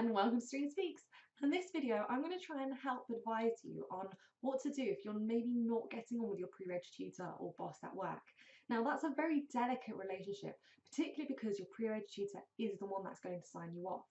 and welcome to SureenaSpeaks. In this video, I'm going to try and help advise you on what to do if you're maybe not getting on with your pre-reg tutor or boss at work. Now, that's a very delicate relationship, particularly because your pre-reg tutor is the one that's going to sign you off.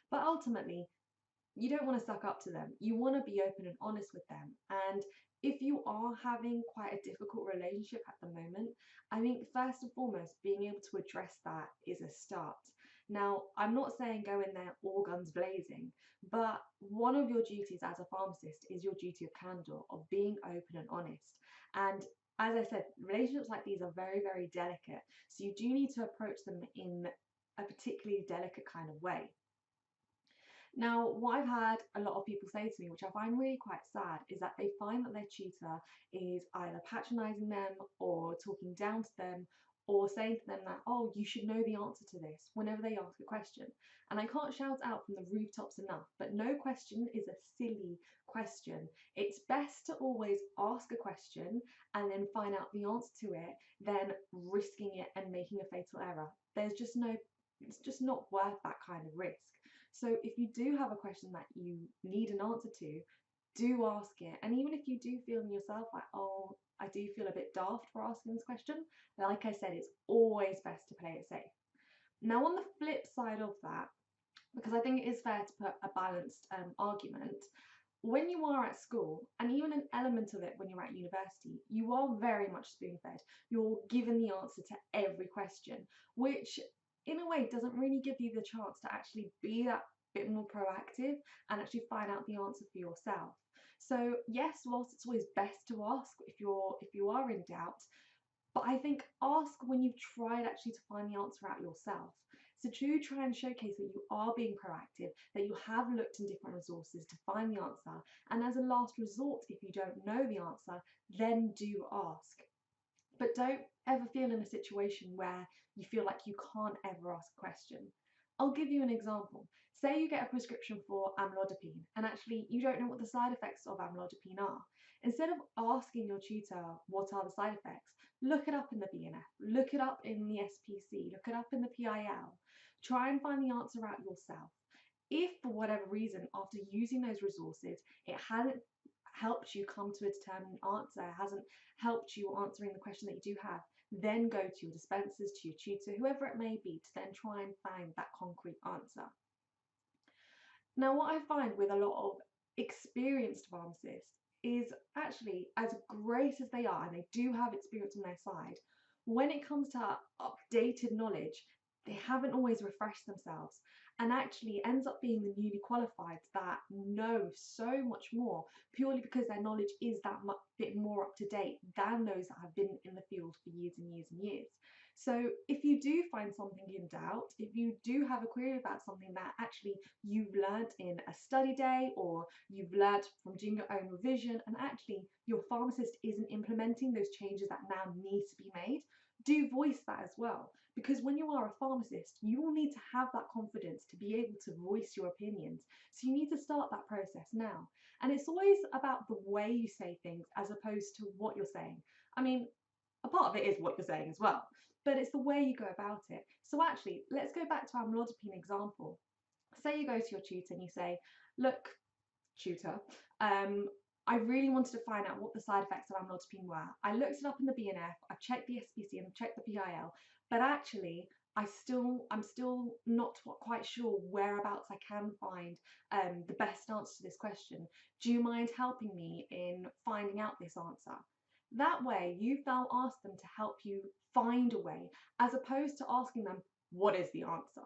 But ultimately, you don't want to suck up to them. You want to be open and honest with them. And if you are having quite a difficult relationship at the moment, I think first and foremost, being able to address that is a start. Now, I'm not saying go in there all guns blazing, but one of your duties as a pharmacist is your duty of candor, of being open and honest. And as I said, relationships like these are very, very delicate. So you do need to approach them in a particularly delicate kind of way. Now, what I've had a lot of people say to me, which I find really quite sad, is that they find that their tutor is either patronising them or talking down to them or saying to them that, oh, you should know the answer to this whenever they ask a question. And I can't shout out from the rooftops enough, but no question is a silly question. It's best to always ask a question and then find out the answer to it than risking it and making a fatal error. It's just not worth that kind of risk. So if you do have a question that you need an answer to, do ask it. And even if you do feel in yourself like, oh, I do feel a bit daft for asking this question, like I said, it's always best to play it safe. Now, on the flip side of that, because I think it is fair to put a balanced argument, when you are at school, and even an element of it when you're at university, you are very much spoon-fed. You're given the answer to every question, which in a way doesn't really give you the chance to actually be that bit more proactive and actually find out the answer for yourself. So yes, whilst it's always best to ask if you are in doubt, but I think ask when you've tried actually to find the answer out yourself. So do try and showcase that you are being proactive, that you have looked in different resources to find the answer, and as a last resort, if you don't know the answer, then do ask. But don't ever feel in a situation where you feel like you can't ever ask a question. I'll give you an example. Say you get a prescription for amlodipine and actually you don't know what the side effects of amlodipine are. Instead of asking your tutor what are the side effects, look it up in the BNF, look it up in the SPC, look it up in the PIL. Try and find the answer out yourself. If for whatever reason, after using those resources, it hasn't helped you come to a determined answer, hasn't helped you answering the question that you do have, then go to your dispensers, to your tutor, whoever it may be, to then try and find that concrete answer. Now, what I find with a lot of experienced pharmacists is actually, as great as they are, and they do have experience on their side, when it comes to updated knowledge, they haven't always refreshed themselves, and actually ends up being the newly qualified that know so much more purely because their knowledge is that bit more up to date than those that have been in the field for years and years and years. So if you do find something in doubt, if you do have a query about something that actually you've learnt in a study day or you've learnt from doing your own revision and actually your pharmacist isn't implementing those changes that now need to be made, do voice that as well. Because when you are a pharmacist, you will need to have that confidence to be able to voice your opinions. So you need to start that process now. And it's always about the way you say things as opposed to what you're saying. I mean, a part of it is what you're saying as well, but it's the way you go about it. So actually, let's go back to our amlodipine example. Say you go to your tutor and you say, look, tutor, I really wanted to find out what the side effects of amlodipine were. I looked it up in the BNF, I've checked the SPC and I've checked the PIL, but actually I'm still not quite sure whereabouts I can find the best answer to this question. Do you mind helping me in finding out this answer? That way you've now asked them to help you find a way, as opposed to asking them, what is the answer?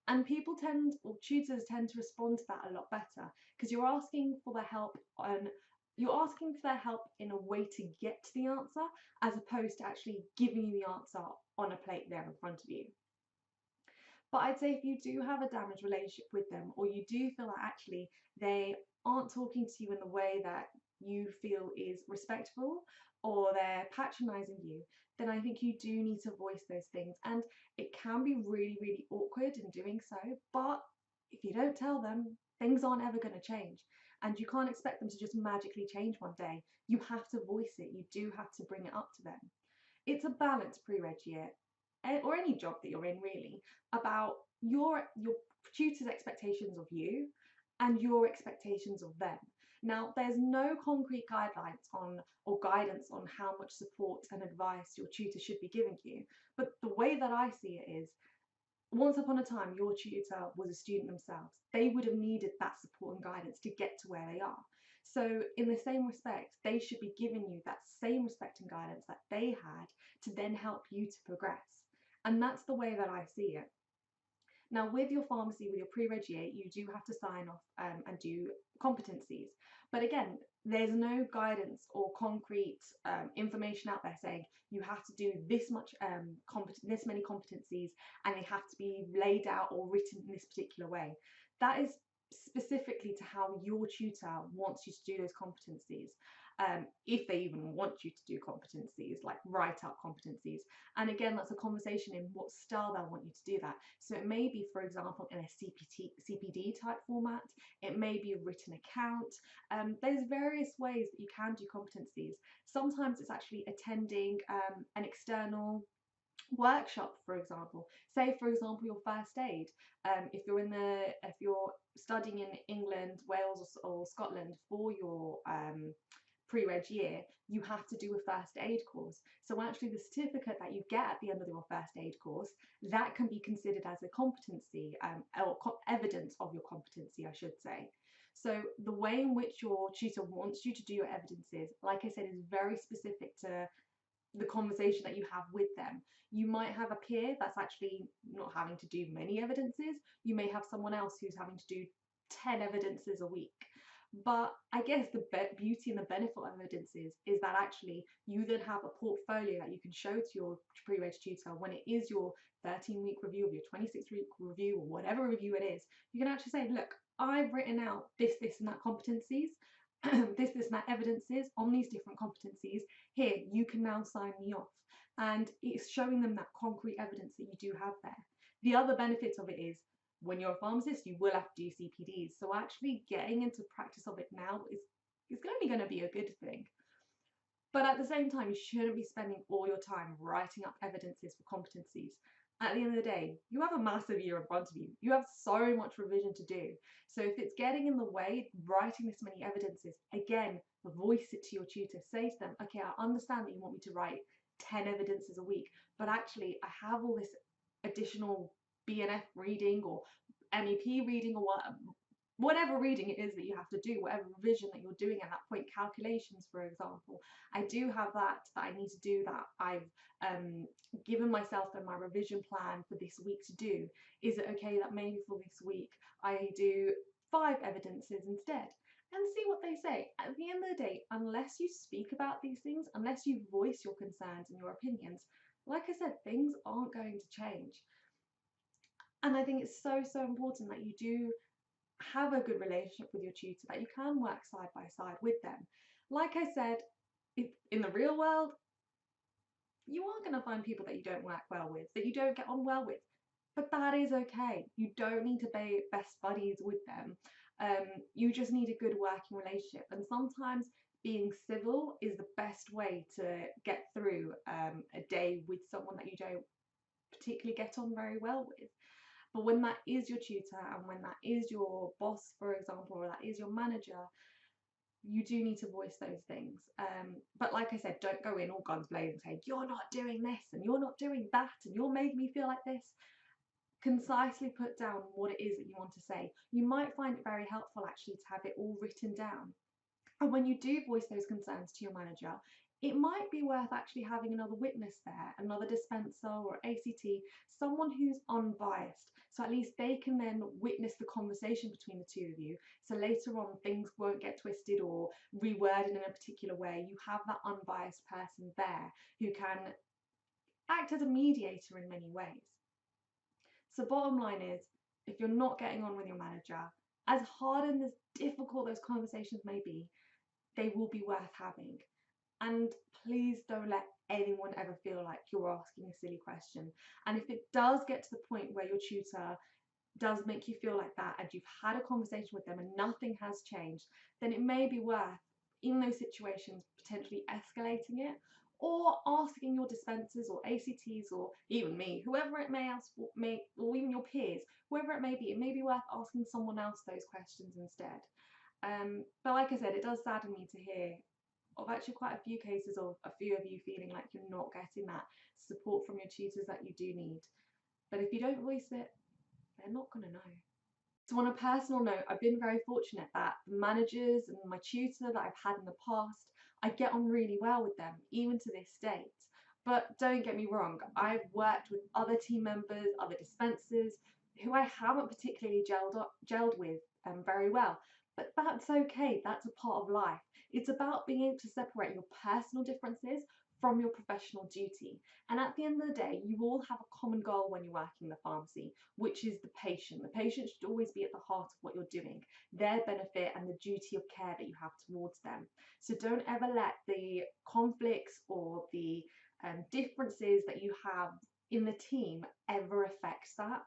And tutors tend to respond to that a lot better because you're asking for their help in a way to get to the answer as opposed to actually giving you the answer on a plate there in front of you. But I'd say if you do have a damaged relationship with them, or you do feel that actually they aren't talking to you in the way that you feel is respectful, or they're patronising you, then I think you do need to voice those things. And it can be really, really awkward in doing so, but if you don't tell them, things aren't ever going to change. And you can't expect them to just magically change one day. You have to voice it. You do have to bring it up to them. It's a balanced pre-reg year. or any job that you're in really, about your tutor's expectations of you and your expectations of them. Now, there's no concrete guidelines on or guidance on how much support and advice your tutor should be giving you, but the way that I see it is, once upon a time, your tutor was a student themselves. They would have needed that support and guidance to get to where they are. So, in the same respect, they should be giving you that same respect and guidance that they had to then help you to progress. And that's the way that I see it. Now, with your pharmacy, with your pre-reg year, you do have to sign off and do competencies. But again, there's no guidance or concrete information out there saying you have to do this much this many competencies, and they have to be laid out or written in this particular way. That is specifically to how your tutor wants you to do those competencies. If they even want you to do competencies, like write out competencies. And again, that's a conversation in what style they'll want you to do that. So it may be, for example, in a CPD type format. It may be a written account. There's various ways that you can do competencies. Sometimes it's actually attending an external workshop, for example. Say, for example, your first aid. If you're studying in England, Wales, or Scotland for your pre-reg year, you have to do a first aid course. So actually the certificate that you get at the end of your first aid course, that can be considered as a competency, or evidence of your competency, I should say. So the way in which your tutor wants you to do your evidences, like I said, is very specific to the conversation that you have with them. You might have a peer that's actually not having to do many evidences. You may have someone else who's having to do 10 evidences a week. But I guess the beauty and the benefit of evidences is that actually you then have a portfolio that you can show to your pre-reg tutor when it is your 13-week review or your 26-week review or whatever review it is. You can actually say, look, I've written out this, and that competencies, this, and that evidences on these different competencies. Here, you can now sign me off. And it's showing them that concrete evidence that you do have there. The other benefit of it is, when you're a pharmacist, you will have to do CPDs. So actually getting into practice of it now is only going to be a good thing. But at the same time, you shouldn't be spending all your time writing up evidences for competencies. At the end of the day, you have a massive year in front of you. You have so much revision to do. So if it's getting in the way, writing this many evidences, again, voice it to your tutor. Say to them, okay, I understand that you want me to write 10 evidences a week, but actually I have all this additional BNF reading or MEP reading or whatever reading it is that you have to do, whatever revision that you're doing at that point, calculations, for example. I do have that I need to do, that I've given myself in my revision plan for this week to do. Is it okay that maybe for this week I do 5 evidences instead? And see what they say. At the end of the day, unless you speak about these things, unless you voice your concerns and your opinions, like I said, things aren't going to change. And I think it's so important that you do have a good relationship with your tutor, that you can work side by side with them. Like I said, in the real world, you are going to find people that you don't work well with, that you don't get on well with, but that is okay. You don't need to be best buddies with them. You just need a good working relationship, and sometimes being civil is the best way to get through a day with someone that you don't particularly get on very well with. But when that is your tutor and when that is your boss, for example, or that is your manager, you do need to voice those things. But like I said, don't go in all guns blazing saying, you're not doing this and you're not doing that and you're making me feel like this. Concisely put down what it is that you want to say. You might find it very helpful actually to have it all written down. And when you do voice those concerns to your manager, it might be worth actually having another witness there, another dispenser or ACT, someone who's unbiased. So at least they can then witness the conversation between the two of you. So later on, things won't get twisted or reworded in a particular way. You have that unbiased person there who can act as a mediator in many ways. So bottom line is, if you're not getting on with your manager, as hard and as difficult those conversations may be, they will be worth having. And please don't let anyone ever feel like you're asking a silly question. And if it does get to the point where your tutor does make you feel like that and you've had a conversation with them and nothing has changed, then it may be worth, in those situations, potentially escalating it or asking your dispensers or ACTs or even me, whoever it may, or even your peers, whoever it may be worth asking someone else those questions instead. But like I said, it does sadden me to hear of actually quite a few cases of a few of you feeling like you're not getting that support from your tutors that you do need. But if you don't voice it, they're not going to know. So on a personal note, I've been very fortunate that the managers and my tutor that I've had in the past, I get on really well with them, even to this date. But don't get me wrong, I've worked with other team members, other dispensers, who I haven't particularly gelled with very well. But that's okay, that's a part of life. It's about being able to separate your personal differences from your professional duty. And at the end of the day, you all have a common goal when you're working in the pharmacy, which is the patient. The patient should always be at the heart of what you're doing, their benefit and the duty of care that you have towards them. So don't ever let the conflicts or the differences that you have in the team ever affect that.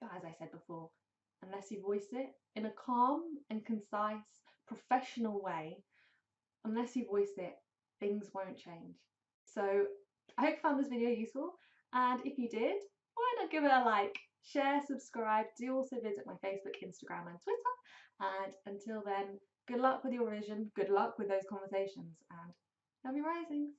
But as I said before, unless you voice it in a calm and concise, professional way, unless you voice it, things won't change. So I hope you found this video useful, and if you did, why not give it a like, share, subscribe. Do also visit my Facebook, Instagram and Twitter. And until then, good luck with your revision, good luck with those conversations, and happy risings.